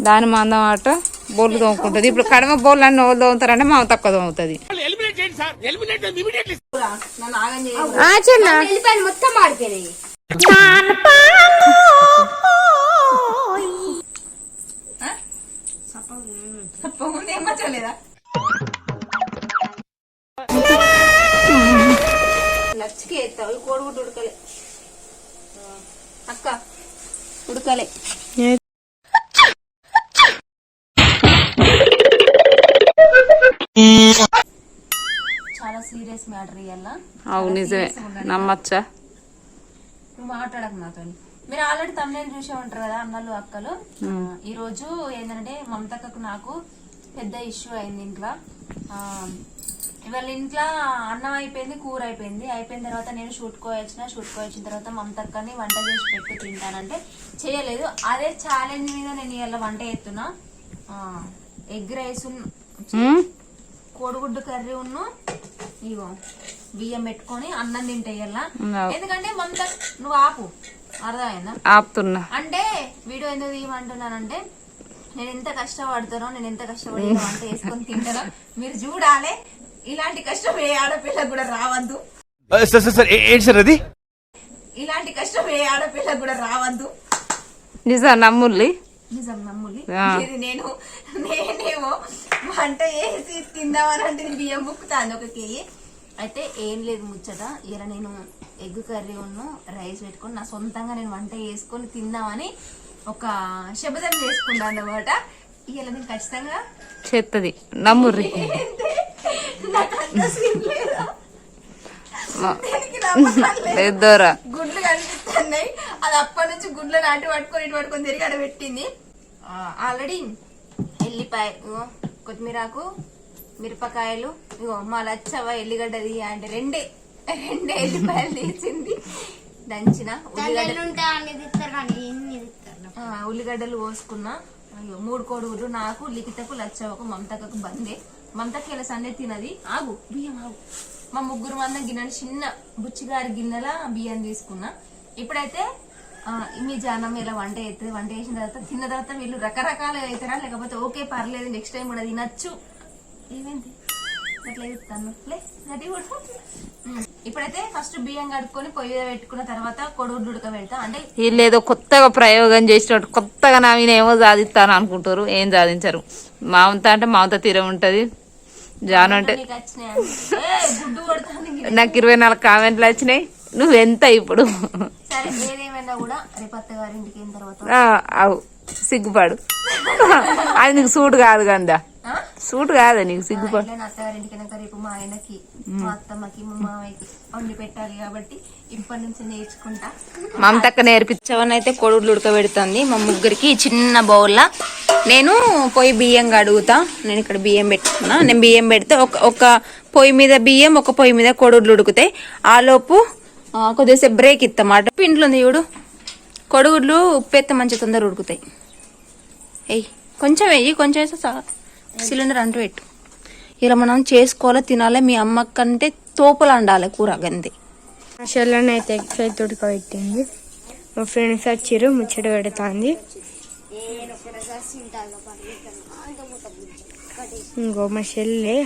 దాని మందం ఆట బోర్లు తోముకుంటుంది. ఇప్పుడు కడమ బోర్లు అన్ని వాళ్ళు తోముతారంటే మా తక్కువ తోముతుంది. మొత్తం ఆడిపోయినాయి. లచ్చికి ఎత్తావు కోడిగుడ్డు ఉడకలే అక్క ఉడకలే. చాలా సీరియస్ మ్యాటర్ ఇయ్యాల. అవు నిజమే నమ్మచ్చా. నువ్వు మాట్లాడకు నాతో. మీరు ఆల్రెడీ తమిళ చూసే ఉంటారు కదా అన్నలు అక్కలు. ఈ రోజు ఏంటంటే మమతక్కకు నాకు పెద్ద ఇష్యూ అయింది ఇంట్లో. ఇవాళ ఇంట్లో అన్నం అయిపోయింది, కూర అయిపోయింది. అయిపోయిన తర్వాత నేను షూట్కో వచ్చిన తర్వాత మమతక్కని వంట చేసి పెట్టి తింటానంటే చేయలేదు. అదే ఛాలెంజ్ మీద నేను ఇవాళ వంట ఎత్తున్నా. ఎగ్ రైస్, కోడిగుడ్డు కర్రీ ఉన్ను ఇగో బియ్యం పెట్టుకొని అన్నం తింటే ఇవాళ. ఎందుకంటే మమత నువ్వు ఆపు, అర్థమైందా? ఆపుతున్నా అంటే వీడియో ఎందుకు తీయమంటున్నానంటే నేను ఎంత కష్టపడతానో, నేను ఎంత కష్టపడి వంట వేసుకొని తింటానో మీరు చూడాలి. ఇలాంటి కష్టం ఏ ఆడపిల్లకు కూడా రావద్దు. ఇలాంటి కష్టం ఏ ఆడపిల్లకు కూడా రావద్దు. నిజం నమ్ముల్లి, నిజం నమ్ముల్లి. నేనేమో వంట వేసి తిందామనంటే బియ్యం బుక్కుతాను ఒక కేజీ. అయితే ఏం లేదు ముచ్చట. ఇలా నేను ఎగ్ కర్రీ ఉన్ను రైస్ పెట్టుకొని నా సొంతంగా నేను వంట వేసుకొని తిందామని ఒక శబదం చేసుకున్నాను అన్నమాట. ఇలా నేను ఖచ్చితంగా చేస్తుంది నమ్ముర్రి. గుడ్లు కనిపిస్తున్నాయి. అది అప్పటి నుంచి గుడ్లు నాటి పట్టుకొని ఇటు పట్టుకొని తిరిగి అడ పెట్టింది. ఆల్రెడీ ఎల్లిపాయ, కొత్తిమీరాకు, మిరపకాయలు, ఇగో మా లచ్చవ ఎల్లిగడ్డది అంటే రెండే ఎల్లిపాయలు తీసింది. దంచిన ఉల్లిగడ్డలు పోసుకున్నా. అయ్యో 3 కోడిగుడ్లు నాకు, లిఖితకు, లచ్చవకు, మమతకు బందే. మమతకి ఇలా సండే తినది. ఆగు బియ్యం ఆగు. మా 3 మంది గిన్నెలు చిన్న బుచ్చిగారి గిన్నెల బియ్యం తీసుకున్నా. ఇప్పుడైతే మీ జానం ఇలా వంట అవుతుంది. వంట చేసిన తర్వాత తిన్న తర్వాత వీళ్ళు రకరకాలుగా అవుతారా లేకపోతే ఓకే పర్లేదు నెక్స్ట్ టైం కూడా తినచ్చు. ఏమైంది అట్లా చెప్తాను. ఇప్పుడైతే ఫస్ట్ బియ్యం కడుక్కొని పొయ్యి మీద పెట్టుకున్న తర్వాత కోడిగుడ్లు ఉడకబెడతా. అంటే వీళ్ళు ఏదో కొత్తగా ప్రయోగం చేసినట్టు కొత్తగా నా మీద ఏమో సాధిస్తాను అనుకుంటారు. ఏం సాధించరు. మామత అంటే మామత తీర ఉంటది. జాను అంటే గుడ్డు కొడతాను. నాకు 24 కామెంట్లు వచ్చినాయి. నువ్వెంత ఇప్పుడు? సరే ఏదేమైనా కూడా రేపు అత్తగారింటికి అయిన తర్వాత సిగ్గుపడు. అది నీకు సూట్ కాదు కదా, సూట్ కాదా నీకు సిగ్గుపడు. అత్తగారింటికి రేపు మా ఆయనకి, మా అత్తమ్మకి, మా మామయ్యకి వండి పెట్టాలి కాబట్టి ఇప్పటి నుంచి నేర్చుకుంటా. మమతక్క నేర్పించవని అయితే కోడిగుడ్లు ఉడకబెడుతుంది మా ముగ్గురికి చిన్న బౌల్లా. నేను పొయ్యి బియ్యం కడుగుతా. నేను ఇక్కడ బియ్యం పెట్టుకున్నా. నేను బియ్యం పెడితే ఒక పొయ్యి మీద బియ్యం, ఒక పొయ్యి మీద కోడిగుడ్లు ఉడుకుతాయి. ఆలోపు కొద్దిసేపు బ్రేక్ ఇస్తామాట. ఇంట్లో ఉంది చూడు కోడిగుడ్లు, ఉప్పెత్తే మంచి తొందర ఉడుకుతాయి. కొంచెం వెయ్యి, కొంచెం వేస్తే సిలిండర్ అంటూ పెట్టు. ఇలా మనం చేసుకోవాలి, తినాలి. మీ అమ్మ కంటే తోపులు అండాలి కూర గంది. మా చెల్లెని అయితే ఎగ్ ఉడకబెట్టింది. మా ఫ్రెండ్స్ వచ్చిర్రు, ముచ్చట పెడుతుంది. ఇంకో మా చెల్లె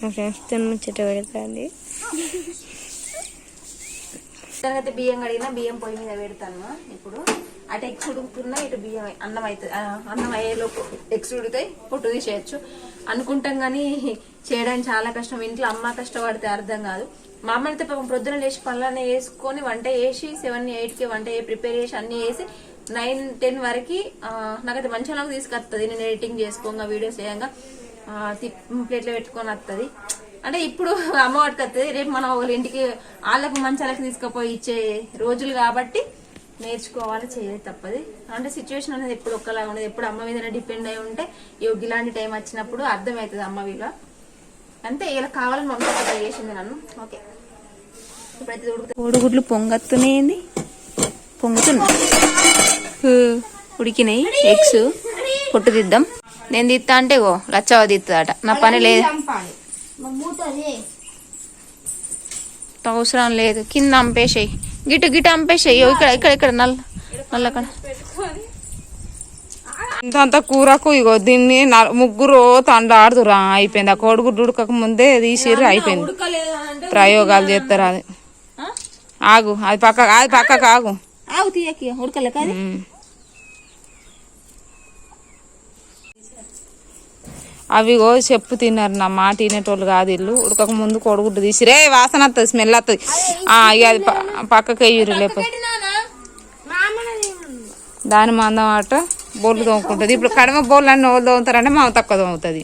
మా ఫ్రెండ్స్తో ముచ్చట పెడుతుంది. అయితే బియ్యం కడిగినా బియ్యం పొయ్యి మీద పెడతాను. ఇప్పుడు అటు ఎగ్స్ ఉడుకుతున్నా, ఇటు బియ్యం అన్నం అవుతుంది. అన్నం అయ్యేలోపు ఎగ్స్ ఉడుతాయి, పొట్టు తీసేయచ్చు అనుకుంటాం కానీ చేయడానికి చాలా కష్టం. ఇంట్లో అమ్మ కష్టపడితే అర్థం కాదు. మా అమ్మ అయితే పాపం ప్రొద్దున లేచి పనులన్నీ వేసుకొని వంట వేసి 7, 8కి వంట ప్రిపేర్ చేసి అన్ని వేసి 9, 10 వరకు నాకైతే మంచిగా తీసుకొస్తుంది. నేను ఎడిటింగ్ చేసుకోగా వీడియోస్ వేయంగా ప్లేట్లో పెట్టుకొని వస్తుంది. అంటే ఇప్పుడు అమ్మ వాటికి వస్తుంది. రేపు మనం ఒకళ్ళ ఇంటికి వాళ్ళకు మంచాలకు తీసుకుపోయి ఇచ్చే రోజులు కాబట్టి నేర్చుకోవాలి, చేయలేదు తప్పది. అంటే సిచ్యువేషన్ అనేది ఎప్పుడు ఒక్కలాగా ఉండదు. ఎప్పుడు అమ్మ మీద డిపెండ్ అయి ఉంటే ఇలాంటి టైం వచ్చినప్పుడు అర్థమవుతుంది అమ్మ విలువ. అంతే ఇలా కావాలని మమ్మీ చేసింది నన్ను. ఓకే ఇప్పుడైతే కోడిగుడ్లు పొంగత్తునేది, పొంగుతున్నాయి, ఉడికినాయి. ఎగ్స్ పొట్టు తీద్దాం. నేను తీస్తా అంటే లచ్చవ తీస్తుందట. నా పని లేదు, అవసరం లేదు. కింద అంపేసాయి, గిట అంపేసాయి. ఇక్కడ నల్ల ఇంత కూరకు ఇగో దీన్ని ముగ్గురు తండ్లాడుతురా అయిపోయింది. ఆ కోడిగుడ్డు ఉడకక ముందే తీసిర్రు అయిపోయింది. ఉడకలేదు అంటే ప్రయోగాలు చేస్తారు. అది ఆగు, అది పక్కకు ఆగు. ఆవు తీయకి ఉడకలేక అది అవిగో చెప్పు తిన్నారు నా మాట తినేటోళ్ళు కాదు. ఇల్లు ఉడకక ముందు కోడిగుడ్డు తీసిరే వాసన వస్తుంది, స్మెల్ వస్తుంది. ఇక అది పక్కకు వేయరు లేకపోతే దాని మందం ఆట బోర్లు తోముకుంటుంది. ఇప్పుడు కడమ బోర్లు అన్ని వాళ్ళు తోముతారంటే మా తక్కువ తోముతుంది.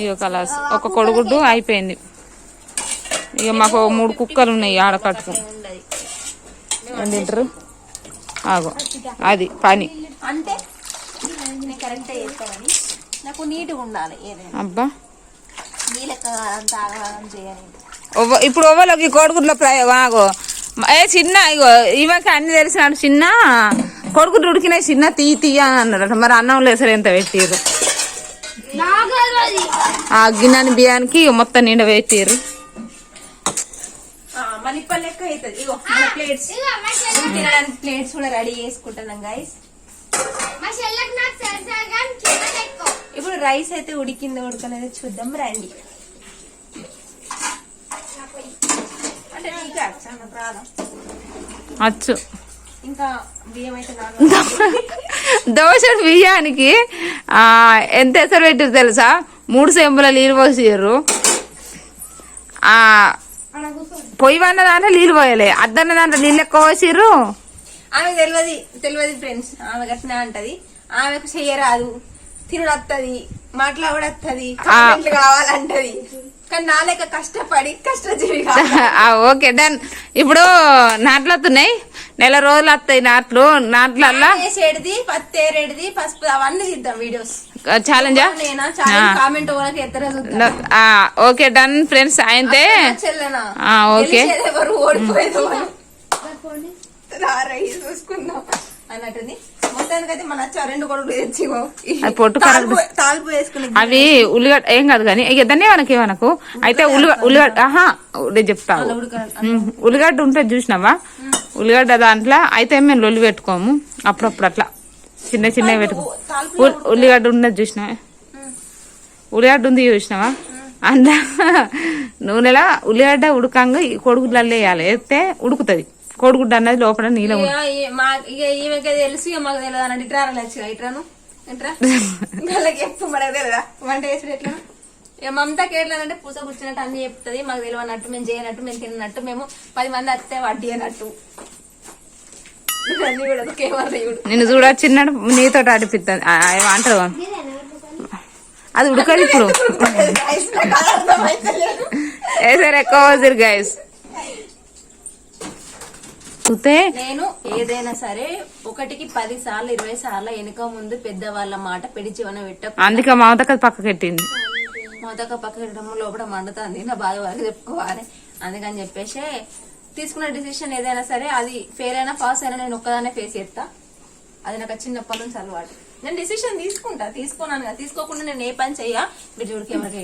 ఇక కలాస్ ఒక కొడుగుడ్డు అయిపోయింది. ఇక మాకు 3 కుక్కలు ఉన్నాయి ఆడ కట్టుకు తింటారు. ఆగో అది పని అంటే కరెక్ట్ చేస్తామని నాకు నీట్గా ఉండాలి. అబ్బా చేయాలి ఇప్పుడు ఓవలోకి కోడిగుడ్ల ప్రయోగం. ఆగో చిన్న ఇగో ఈమెకి అన్ని తెలిసినాడు. చిన్న కొడుకుడు ఉడికిన చిన్న తీయ అని అన్నారట. మరి అన్నం లేసరు ఎంత పెట్టారు. ఆ గిన్నెని బియ్యానికి మొత్తం నిండా పెట్టారు. మళ్ళీ లెక్క అవుతుంది. ప్లేట్స్ కూడా రెడీ చేసుకుంటున్నాం గైస్. ఇప్పుడు రైస్ అయితే ఉడికిందో ఉడకలేదో చూద్దాం రండి. అంటే అచ్చు ఇంకా బియ్యం అయితే దోశ బియ్యానికి ఎంత ఎసరు పెట్టారు తెలుసా? 3 చెంబుల నీళ్ళు పోసారు. పొయ్యి వన్న దాంట్లో నీళ్ళు పోయలే, అద్దన్న దాంట్లో నీళ్ళు ఎక్కువ పోసిర్రు. ఆమె తెలియదు ఫ్రెండ్స్. ఆమె గట్టినా అంటది. ఆమెకు చెయ్యరాదు, తినుడు వస్తుంది, మాట్లాడత్తది, కావాలంటది. కానీ నా లెక్క కష్టపడి కష్టజీవి. Okay done. ఇప్పుడు నాట్లు వస్తున్నాయి, నెల రోజులు వస్తాయి నాట్లు. నాట్లల్లా చేడిది పత్తేరేడిది పసుపు అవన్నీ తీద్దాం వీడియోస్. ఛాలెంజా? Comment okay done friends. అయితే ఓకే ఎవరు ఓడిపోయేది చూసుకుందాం అన్నట్టుంది. మొత్తానికైతే మన 2 కొడుకులు తెచ్చి పొట్టు తాల్పు వేసుకుని అవి ఉల్లిగడ్డ ఏం కాదు కానీ ఇక దాన్ని మనకు అయితే ఉల్లిగడ్డ నేను చెప్తాను. ఉల్లిగడ్డ ఉంటుంది చూసినావా? ఉల్లిగడ్డ దాంట్లో అయితే మేము లొల్లి పెట్టుకోము. అప్పుడప్పుడు అట్లా చిన్నవి పెట్టుకో. ఉల్లిగడ్డ ఉన్నది చూసినావా? ఉల్లిగడ్డ ఉంది చూసినావా? అందులో నూనెలా ఉల్లిగడ్డ ఉడకంగా కొడుగుడ్లలో వేయాలి. వేస్తే ఉడుకుతుంది. కోడిగుడ్డ అన్నది లోపల నీళ్ళ ఈమెకి తెలుసు. మాకు తెలియదు అన్నట్టు ఇట్రా ఇట్రాను ఇట్రా ఎప్పుడు మనకు తెలియదా వంట చేసి ఎట్లా? ఇక మమతాకి ఎట్లా పూస కూర్చున్నట్టు అన్ని చెప్తుంది. మాకు తెలియనట్టు, మేము చేయనట్టు, మేము తిన్నట్టు, మేము 10 మంది వస్తే వడ్డీ అన్నట్టు. నిన్ను చూడ చిన్నాడు నీతో ఆడిపిస్తుంది అంటారు. అది ఉడకదు ఇప్పుడు. సరే ఎక్కువ గైస్. నేను ఏదైనా సరే 1కి 10 సార్లు 20 సార్లు వెనుక ముందు పెద్దవాళ్ళ మాట పెడి జీవన పెట్ట. అందుకే మామతక పక్కకెట్టింది. మామతక పక్కకెట్టడం లోపల మండుతుంది. నా బాధ వరకు చెప్పుకోవాలి. అందుకని చెప్పేసి తీసుకున్న డిసిషన్ ఏదైనా సరే అది ఫెయిల్ అయినా పాస్ అయినా నేను ఒక్కదానే ఫేస్ చేస్తా. అది నాకు చిన్నప్పటి నుంచి అలవాటు. నేను డిసిషన్ తీసుకున్నాను కదా. తీసుకోకుండా నేను ఏ పని చెయ్యా. మీరు చూడకి ఎవరికి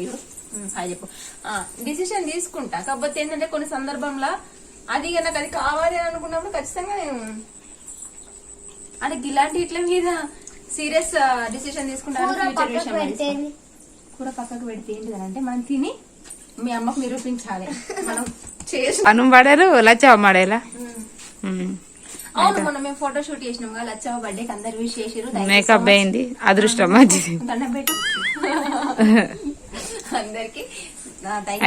హాయ్ చెప్పు. డిసిషన్ తీసుకుంటా. కాకపోతే ఏంటంటే కొన్ని సందర్భంలో అది నాకు అది కావాలి అని అనుకున్నప్పుడు ఖచ్చితంగా నేను అంటే ఇలాంటి ఇట్ల మీద సీరియస్ డిసిషన్ తీసుకుంటాను. కూర పక్కకు పెడితే ఏంటి అంటే మనం తిని మీ అమ్మకు నిరూపించాలి మనం చేసి. అన్నం పడారు లచ్చవ మాడేలా. అవును, మొన్న మేము ఫోటో షూట్ చేసినాం కదా. లచ్చవ బర్త్డేకి అందరు విష్ చేసిరు. మేకప్ అయింది, అదృష్టం మంచిది. దండం పెట్టు అందరికి.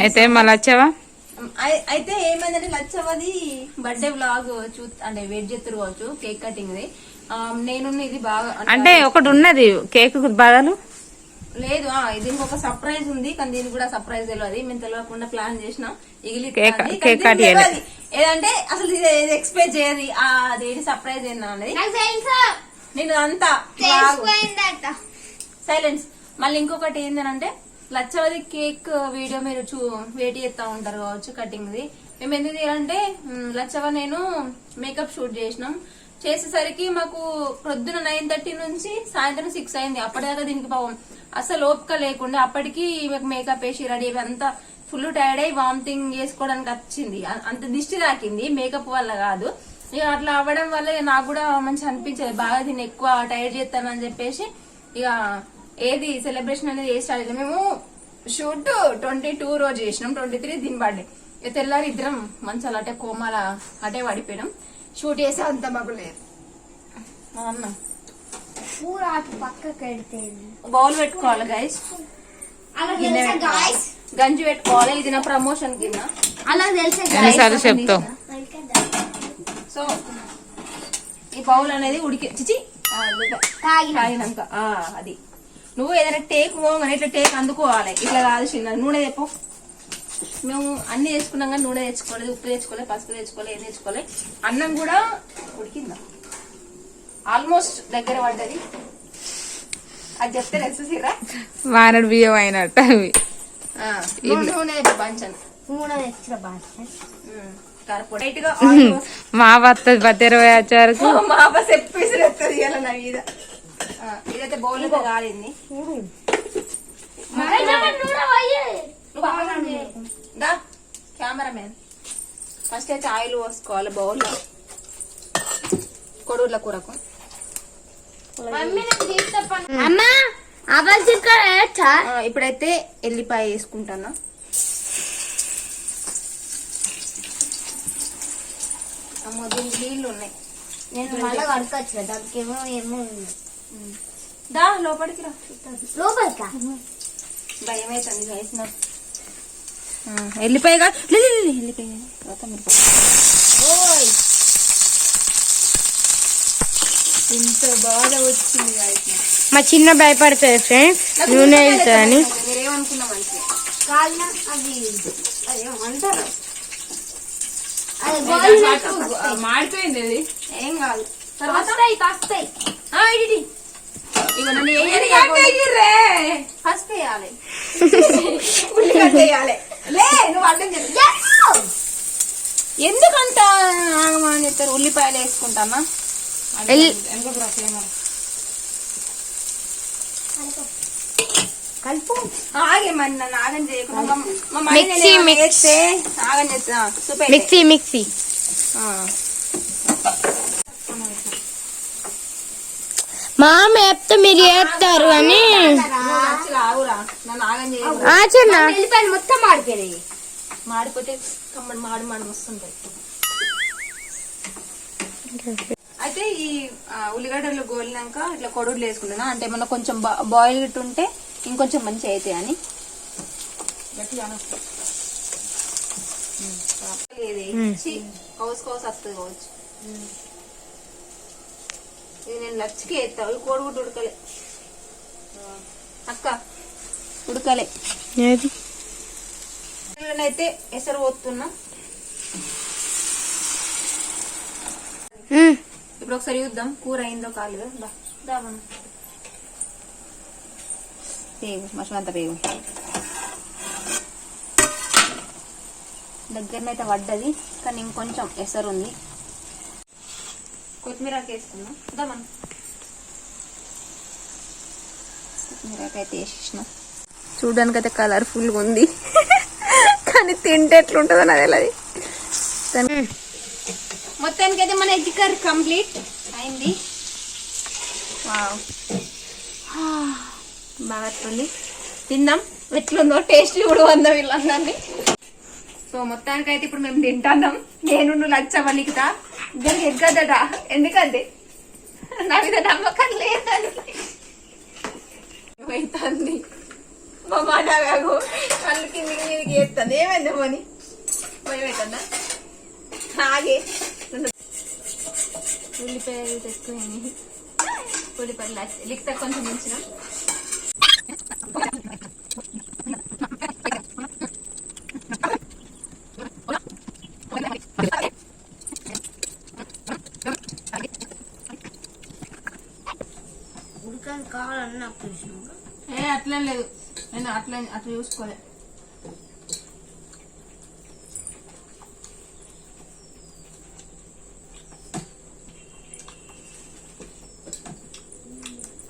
అయితే మా లచ్చవా అయితే ఏమైందంటే లచ్చవది బర్త్డే వ్లాగ్ అంటే వెయిట్ చేస్తారు కావచ్చు. కేక్ కటింగ్ నేను ఇది బాగా అంటే ఒకటి ఉన్నది కేక్ బదులు లేదు. దీనికి ఒక సర్ప్రైజ్ ఉంది, కానీ దీనికి కూడా సర్ప్రైజ్ తెలియదు. మేము తెలియకుండా ప్లాన్ చేసినాం. ఏదంటే అసలు ఇది ఎక్స్పెక్ట్ చేయదు. అదేంటి సర్ప్రైజ్ ఏందన్నది నేను అంతా సైలెన్స్. మళ్ళీ ఇంకొకటి ఏంటంటే లచ్చవది కేక్ వీడియో మీరు వెయిట్ చేస్తా ఉంటారు కావచ్చు కటింగ్ది. మేము ఎందుకు తీయాలంటే లచ్చవ నేను మేకప్ షూట్ చేసేసరికి మాకు ప్రొద్దున 9:30 నుంచి సాయంత్రం 6 అయింది. అప్పటిదాకా దీనికి పాపం అసలు ఓపిక లేకుండా అప్పటికి మేకప్ వేసి రెడీ అయ్యి అంతా ఫుల్ టైర్డ్ అయ్యి వామిటింగ్ చేసుకోవడానికి వచ్చింది. అంత దిష్టి తాకింది మేకప్ వల్ల కాదు. ఇక అట్లా అవ్వడం వల్ల ఇక నాకు కూడా మంచి అనిపించలేదు, బాగా దీన్ని ఎక్కువ టైర్ చేస్తానని చెప్పేసి ఇక ఏది సెలబ్రేషన్ అనేది ఏ స్టార్ట్ చేయలేదు. మేము షూట్ 22 రోజు చేసినాం, 23 దీని బర్త్డే. ఇక తెల్లారి ఇద్దరం మంచాలు అటే కోమాల అటే పడిపోయినాం. షూట్ చేసి అంత బాగులేదు. మా అన్న బౌల్ పెట్టుకోవాలి గైస్, గంజి పెట్టుకోవాలి. ఇది నా ప్రమోషన్ కింద అలా తెలుసా ఎన్నిసార్లు చెప్తావు? సో ఈ బౌల్ అనేది చిచి తాగినాక అది నువ్వు ఏదైనా టేక్ పోగానే ఇట్లా టేక్ అందుకోవాలి, ఇట్లా కాదు చిన్న. నూనె తెప్పో. మేము అన్ని తెచ్చుకున్నాం కానీ నూనె తెచ్చుకోలేదు, ఉప్పు తెచ్చుకోలేదు, పసుపు తెచ్చుకోలేదు, ఏం తెచ్చుకోలేదు. అన్నం కూడా ఉడికిందా ఆల్మోస్ట్ దగ్గర పడ్డది. అది చెప్తే రెసిపీరా వానడు బియ్యం అయినట్టు అవి. నూనె పంచాను, కరెక్ట్ గా మా వస్తుంది 10-20 వచ్చేవరకు. మా అబ్బా చెప్పేసి ఇలా నా మీద. ఇదైతే బౌల్ అయితే కాలింది. కెమెరామెన్ ఫస్ట్ అయితే ఆయిల్ పోసుకోవాలి బౌల్లో కొడుగుల కూరకు. అమ్మా అవల్ చిక్కచ్చా. ఇప్పుడైతే ఎల్లిపాయ వేసుకుంటాను. అమ్మో దీనికి నీళ్లు ఉన్నాయి, నేను మళ్ళీ కడుకొచ్చిన దానికి ఏమో దా లోపలికి రా. లోపలికా భయం అవుతుంది వేసిన ఎల్లిపాయ ఎల్లిపాయ ఇంత బాగా వచ్చింది. మా చిన్న భయపడుతుంది ఫ్రెండ్స్ నూనె వెళ్తుందని. మీరేమనుకున్నా మంచిగా కాలిన అది అదేమంటారు మాడిపోయింది. అది ఏం కాదు, తర్వాత కాస్తాయి. ఇక నన్ను ఫస్ట్ వేయాలి, ఉల్లిగడ్డ వేయాలి. లే నువ్వు అర్థం చెప్పు. ఎందుకంత ఆగమని చెప్తారు. ఉల్లిపాయలు వేసుకుంటామా కలుపు. ఆగే మరి నన్ను ఆగం చేయకుండా ఆగం చేస్తా. మిక్సీ మా అమ్మ చెప్తే మీరు చేస్తారు అని ఆగురా, నన్ను ఆగం చేయకుండా. మొత్తం మాడిపోయినాయి. మాడిపోతే కమ్మడి మాడి వస్తుంటాయి. అయితే ఈ ఉల్లిగడ్డలు గోలినాక ఇట్లా కొడుగులు వేసుకుంటున్నా, అంటే ఏమన్నా కొంచెం బాయిల్ ఉంటే ఇంకొంచెం మంచిగా అవుతాయి అని. కౌసు వస్తుంది కావచ్చు. ఇది నేను లచ్చికి వేస్తా. కోడిగుడ్డు ఉడకలే అక్క, ఉడకలే. అయితే ఎసరు పోతున్నా. ఇప్పుడు ఒకసారి చూద్దాం కూర అయిందో కాలేదో. పేగు మసలంతా పేగు దగ్గరనైతే పడ్డది, కానీ ఇంకొంచెం ఎసరు ఉంది. కొత్తిమీరకి వేసుకున్నాం. మనం కొత్తిమీరకైతే వేసేసినాం. చూడడానికి అయితే కలర్ఫుల్గా ఉంది, కానీ తింటే ఎట్లుంటుందో నాకు తెలియదు. మొత్తానికి అయితే మన ఎగ్ కర్రీ కంప్లీట్ అయింది. బాగా తిందాం, ఎట్లుందో టేస్ట్ కూడా ఉందా వీళ్ళందరినీ. సో మొత్తానికి అయితే ఇప్పుడు మేము తింటాం. నేను నువ్వు లచ్చవలికితా ఇద్దరికి ఎగ్గదట. ఎందుకంటే నా మీద నమ్మకం లేదని అవుతుంది. మా మాట కళ్ళు కిందికి మీదకి చేస్తుంది. ఏమైంది పోని భయం అవుతుందా? ఆగే ఉల్లిపాయలు తెచ్చుకుని ఉల్లిపాయలు లిక్తా కొంచెం మించిన కావాలన్నా అట్లా లేదు. నేను అట్లా చూసుకోలే.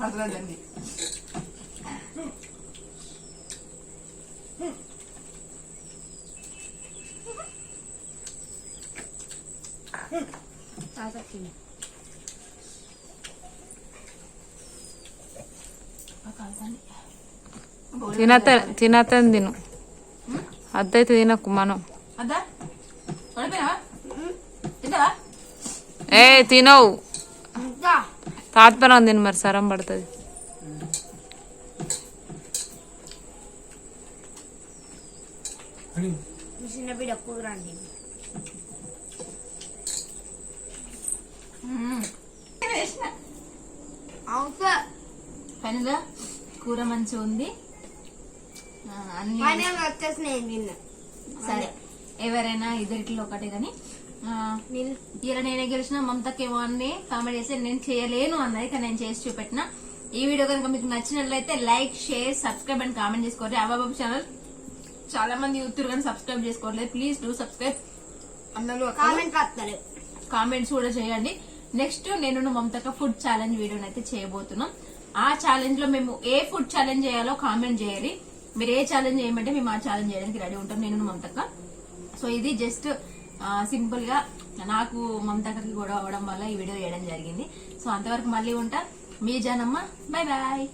అట్లదండి తినతని తిను, అద్దయితే తినకు మనం. అద్దా పడిపోయావా తింటావా? ఏ తినవు, తాత్పరం తిను, మరి సరం పడుతుంది. చిన్న బిడ్డ కూరండి. పనిగా కూర మంచిగా ఉంది. అన్ని సరే, ఎవరైనా ఇద్దరిలో ఒకటే కానీ ఇలా నేనే గెలిచిన మమతకేమో అన్ని కామెంట్ చేసి నేను చేయలేను అన్నది, కానీ నేను చేసి చూపెట్టిన. ఈ వీడియో కనుక మీకు నచ్చినట్లయితే like, share, subscribe and comment చేసుకోండి. అవ్వబాబు ఛానల్ చాలా మంది యూతురు కానీ సబ్స్క్రైబ్ చేసుకోవట్లేదు. Please do subscribe. అందరూ కామెంట్స్ కూడా చేయండి. నెక్స్ట్ నేను మమతక ఫుడ్ ఛాలెంజ్ వీడియోని అయితే చేయబోతున్నాం. ఆ ఛాలెంజ్ లో మేము ఏ ఫుడ్ ఛాలెంజ్ చేయాలో కామెంట్ చేయాలి. మీరు ఏ ఛాలెంజ్ చేయమంటే మేము ఆ ఛాలెంజ్ చేయడానికి రెడీ ఉంటాం నేను మమతక. సో ఇది జస్ట్ సింపుల్ గా నాకు మమతకకి గొడవ అవ్వడం వల్ల ఈ వీడియో చేయడం జరిగింది. సో అంతవరకు మళ్ళీ ఉంటా. మీ జానమ్మ. Bye bye.